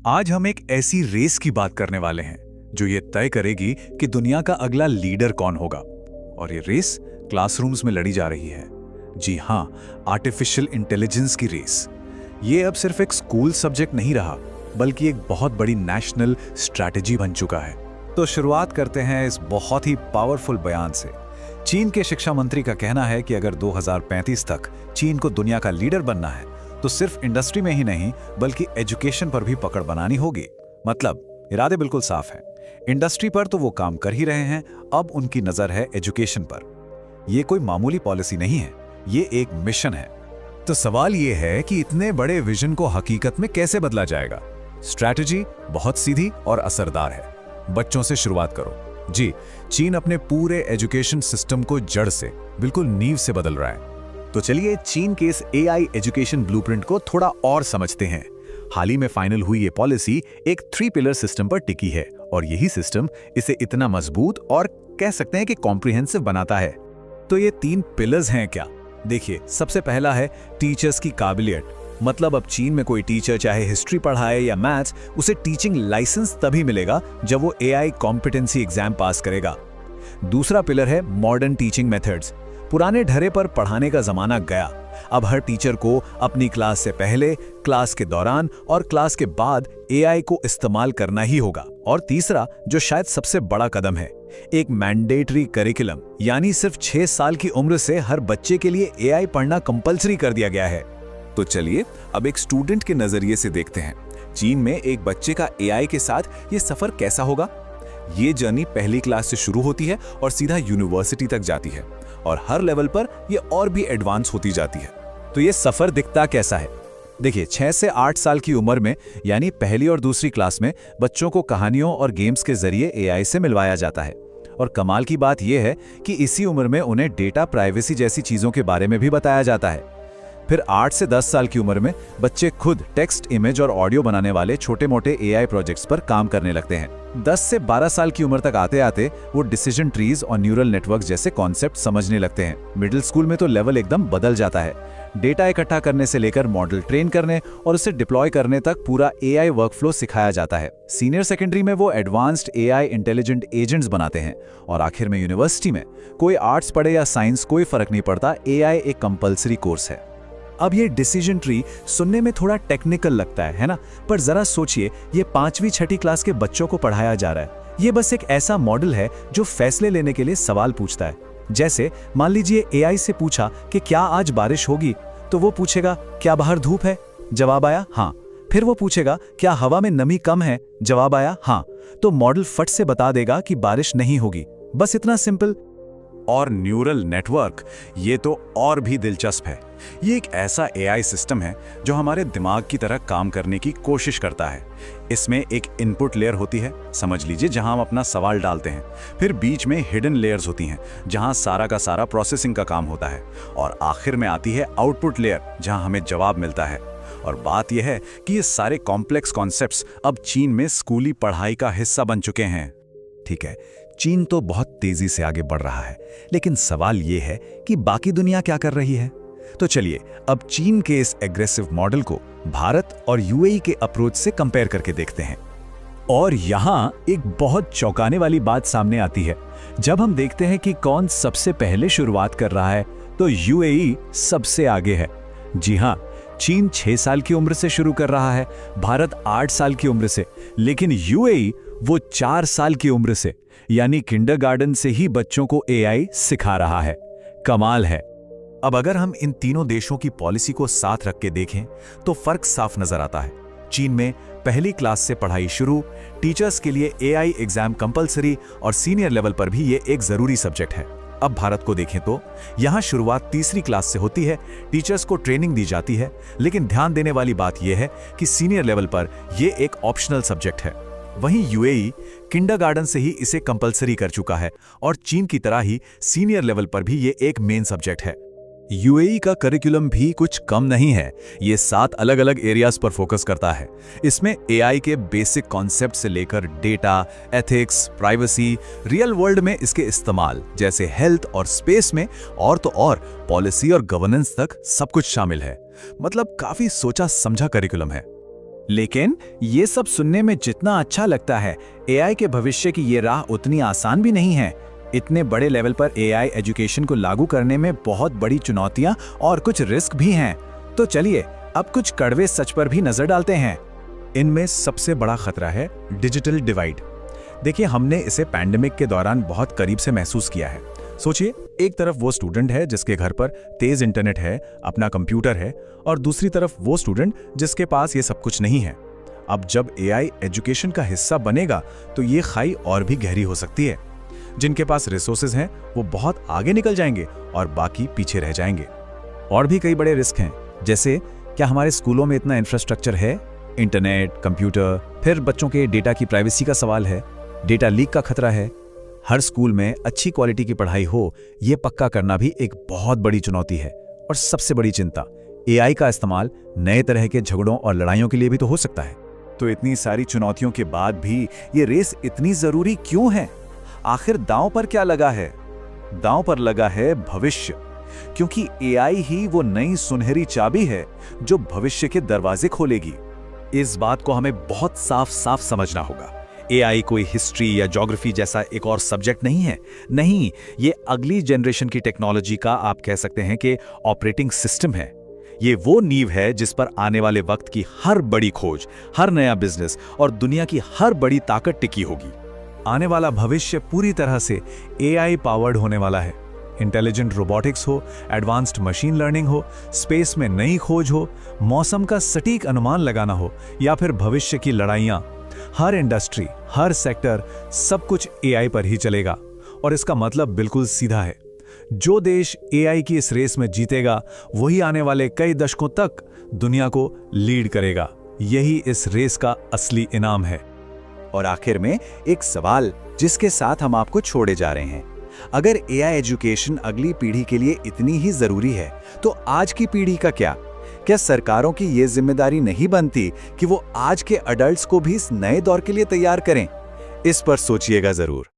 आज हम एक ऐसी रेस की बात करने वाले हैं जो ये तय करेगी कि दुनिया का अगला लीडर कौन होगा। और ये रेस क्लासरूम्स में लड़ी जा रही है। जी हाँ, आर्टिफिशियल इंटेलिजेंस की रेस। ये अब सिर्फ एक स्कूल सब्जेक्ट नहीं रहा, बल्कि एक बहुत बड़ी नेशनल स्ट्रैटेजी बन चुका है। तो शुरुआत करते हैं इस बहुत ही पावरफुल बयान से। चीन के शिक्षा मंत्री का कहना है कि अगर 2035 तक चीन को दुनिया का लीडर बनना है तो सिर्फ इंडस्ट्री में ही नहीं बल्कि एजुकेशन पर भी पकड़ बनानी होगी। मतलब इरादे बिल्कुल साफ हैं। इंडस्ट्री पर तो वो काम कर ही रहे हैं, अब उनकी नजर है एजुकेशन पर। ये कोई मामूली पॉलिसी नहीं है, ये एक मिशन है। तो सवाल ये है कि इतने बड़े विजन को हकीकत में कैसे बदला जाएगा। स्ट्रैटेजी बहुत सीधी और असरदार है। बच्चों से शुरुआत करो। जी, चीन अपने पूरे एजुकेशन सिस्टम को जड़ से, बिल्कुल नींव से बदल रहा है। तो चलिए चीन के इस एआई एजुकेशन ब्लूप्रिंट को थोड़ा और समझते हैं। हाल ही में फाइनल हुई ये पॉलिसी एक 3 पिलर सिस्टम पर टिकी है और यही सिस्टम इसे इतना मजबूत और कह सकते हैं कि कॉम्प्रिहेंसिव बनाता है। तो ये 3 पिलर्स हैं क्या? देखिए, सबसे पहला है टीचर्स की काबिलियत। मतलब अब चीन में कोई टीचर चाहे हिस्ट्री पढ़ाए या मैथ्स, उसे टीचिंग लाइसेंस तभी मिलेगा जब वो एआई कॉम्पिटेंसी एग्जाम पास करेगा। दूसरा पिलर है मॉडर्न टीचिंग मेथड्स। पुराने ढरे पर पढ़ाने का जमाना गया। अब हर टीचर को अपनी क्लास से पहले, क्लास के दौरान और क्लास के बाद एआई को इस्तेमाल करना ही होगा। और तीसरा, जो शायद सबसे बड़ा कदम है, एक मैंडेटरी करिकुलम, यानी सिर्फ 6 साल की उम्र से हर बच्चे के लिए एआई पढ़ना कंपलसरी कर दिया गया है। तो चलिए अब एक स्टूडेंट के नजरिए से देखते हैं, चीन में एक बच्चे का एआई के साथ ये सफर कैसा होगा। ये जर्नी पहली क्लास से शुरू होती है और सीधा यूनिवर्सिटी तक जाती है और हर लेवल पर ये और भी एडवांस होती जाती है। तो ये सफर दिखता कैसा है? देखिए, 6 से 8 साल की उम्र में, यानी पहली और दूसरी क्लास में, बच्चों को कहानियों और गेम्स के जरिए एआई से मिलवाया जाता है। और कमाल की बात यह है कि इसी उम्र में उन्हें डेटा प्राइवेसी जैसी चीजों के बारे में भी बताया जाता है। फिर 8 से 10 साल की उम्र में बच्चे खुद टेक्स्ट, इमेज और ऑडियो बनाने वाले छोटे मोटे एआई प्रोजेक्ट्स पर काम करने लगते हैं। 10 से 12 साल की उम्र तक आते आते वो डिसीजन ट्रीज और न्यूरल नेटवर्क जैसे कॉन्सेप्ट समझने लगते हैं। मिडिल स्कूल में तो लेवल एकदम बदल जाता है। डेटा इकट्ठा करने से लेकर मॉडल ट्रेन करने और उसे डिप्लॉय करने तक पूरा एआई वर्कफ्लो सिखाया जाता है। सीनियर सेकेंडरी में वो एडवांस्ड एआई इंटेलिजेंट एजेंट्स बनाते हैं। और आखिर में यूनिवर्सिटी में कोई आर्ट्स पढ़े या साइंस, कोई फर्क नहीं पड़ता, एआई एक कंपल्सरी कोर्स है। अब ये डिसीजन ट्री सुनने में थोड़ा टेक्निकल लगता है ना? पर जरा सोचिए, ये 5वीं 6ठी क्लास के बच्चों को पढ़ाया जा रहा है। ये बस एक ऐसा मॉडल है जो फैसले लेने के लिए सवाल पूछता है। जैसे मान लीजिए एआई से पूछा कि क्या आज बारिश होगी, तो वो पूछेगा क्या बाहर धूप है? जवाब आया हाँ। फिर वो पूछेगा क्या हवा में नमी कम है? जवाब आया हाँ। तो मॉडल फट से बता देगा कि बारिश नहीं होगी। बस इतना सिंपल। और न्यूरल नेटवर्क, ये तो और भी दिलचस्प है। ये एक ऐसा एआई सिस्टम है जो हमारे दिमाग की तरह काम करने की कोशिश करता है। इसमें एक इनपुट लेयर होती है, समझ लीजिए, जहां हम अपना सवाल डालते हैं। फिर बीच में हिडन लेयर्स होती हैं जहां सारा का सारा प्रोसेसिंग का काम होता है। और आखिर में आती है आउटपुट लेयर, जहां हमें जवाब मिलता है। और बात यह है कि ये सारे कॉम्प्लेक्स कॉन्सेप्ट्स अब चीन में स्कूली पढ़ाई का हिस्सा बन चुके हैं। ठीक है, चीन तो बहुत तेजी से आगे बढ़ रहा है, लेकिन सवाल यह है कि बाकी दुनिया क्या कर रही है। तो चलिए अब चीन के इस एग्रेसिव मॉडल को भारत और यूएई के अप्रोच से कंपेयर करके देखते हैं। और यहां एक बहुत चौंकाने वाली बात सामने आती है। जब हम देखते हैं कि कौन सबसे पहले शुरुआत कर रहा है, तो यूएई सबसे आगे है। जी हां, चीन 6 साल की उम्र से शुरू कर रहा है, भारत 8 साल की उम्र से, लेकिन यूएई वो 4 साल की उम्र से, यानी किंडरगार्टन से ही बच्चों को एआई सिखा रहा है। कमाल है। अब अगर हम इन तीनों देशों की पॉलिसी को साथ रख के देखें तो फर्क साफ नजर आता है। चीन में पहली क्लास से पढ़ाई शुरू, टीचर्स के लिए एआई एग्जाम कंपलसरी और सीनियर लेवल पर भी ये एक जरूरी सब्जेक्ट है। अब भारत को देखें तो यहां शुरुआत 3री क्लास से होती है, टीचर्स को ट्रेनिंग दी जाती है, लेकिन ध्यान देने वाली बात यह है कि सीनियर लेवल पर यह एक ऑप्शनल सब्जेक्ट है। वहीं यूएई किंडरगार्टन से ही इसे कंपलसरी कर चुका है और चीन की तरह ही सीनियर लेवल पर भी ये एक मेन सब्जेक्ट है। यूएई का करिकुलम भी कुछ कम नहीं है। ये 7 अलग अलग एरियाज पर फोकस करता है। इसमें एआई के बेसिक कॉन्सेप्ट से लेकर data, ethics, privacy, real world में इसके इस्तेमाल जैसे हेल्थ और स्पेस में, और तो और पॉलिसी और गवर्नेंस तक सब कुछ शामिल है। मतलब काफी सोचा समझा करिकुलम है। लेकिन ये सब सुनने में जितना अच्छा लगता है, एआई के भविष्य की ये राह उतनी आसान भी नहीं है। इतने बड़े लेवल पर एआई एजुकेशन को लागू करने में बहुत बड़ी चुनौतियां और कुछ रिस्क भी हैं। तो चलिए अब कुछ कड़वे सच पर भी नजर डालते हैं। इनमें सबसे बड़ा खतरा है डिजिटल डिवाइड। देखिए, हमने इसे पैंडेमिक के दौरान बहुत करीब से महसूस किया है। सोचिए, एक तरफ वो स्टूडेंट है जिसके घर पर तेज इंटरनेट है, अपना कंप्यूटर है, और दूसरी तरफ वो स्टूडेंट जिसके पास ये सब कुछ नहीं है। अब जब एआई एजुकेशन का हिस्सा बनेगा तो ये खाई और भी गहरी हो सकती है। जिनके पास रिसोर्सेज हैं वो बहुत आगे निकल जाएंगे और बाकी पीछे रह जाएंगे। और भी कई बड़े रिस्क हैं, जैसे क्या हमारे स्कूलों में इतना इंफ्रास्ट्रक्चर है? इंटरनेट, कंप्यूटर, फिर बच्चों के डेटा की प्राइवेसी का सवाल है, डेटा लीक का खतरा है। हर स्कूल में अच्छी क्वालिटी की पढ़ाई हो, ये पक्का करना भी एक बहुत बड़ी चुनौती है। और सबसे बड़ी चिंता, एआई का इस्तेमाल नए तरह के झगड़ों और लड़ाइयों के लिए भी तो हो सकता है। तो इतनी सारी चुनौतियों के बाद भी ये रेस इतनी जरूरी क्यों है? आखिर दांव पर क्या लगा है? दांव पर लगा है भविष्य, क्योंकि एआई ही वो नई सुनहरी चाबी है जो भविष्य के दरवाजे खोलेगी। इस बात को हमें बहुत साफ साफ समझना होगा। एआई कोई हिस्ट्री या ज्योग्राफी जैसा एक और सब्जेक्ट नहीं है। नहीं, ये अगली जनरेशन की टेक्नोलॉजी का आप कह सकते हैं कि ऑपरेटिंग सिस्टम है। ये वो नींव है जिस पर आने वाले वक्त की हर बड़ी खोज, हर नया बिजनेस और दुनिया की हर बड़ी ताकत टिकी होगी। आने वाला भविष्य पूरी तरह से एआई पावर्ड होने वाला है। इंटेलिजेंट रोबोटिक्स हो, एडवांस्ड मशीन लर्निंग हो, स्पेस में नई खोज हो, मौसम का सटीक अनुमान लगाना हो, या फिर भविष्य की लड़ाइयां, हर इंडस्ट्री, हर सेक्टर, सब कुछ एआई पर ही चलेगा। और इसका मतलब बिल्कुल सीधा है, जो देश एआई की इस रेस में जीतेगा वही आने वाले कई दशकों तक दुनिया को लीड करेगा। यही इस रेस का असली इनाम है। और आखिर में एक सवाल जिसके साथ हम आपको छोड़े जा रहे हैं, अगर एआई एजुकेशन अगली पीढ़ी के लिए इतनी ही जरूरी है तो आज की पीढ़ी का क्या? क्या सरकारों की ये जिम्मेदारी नहीं बनती कि वो आज के अडल्ट्स को भी इस नए दौर के लिए तैयार करें? इस पर सोचिएगा जरूर।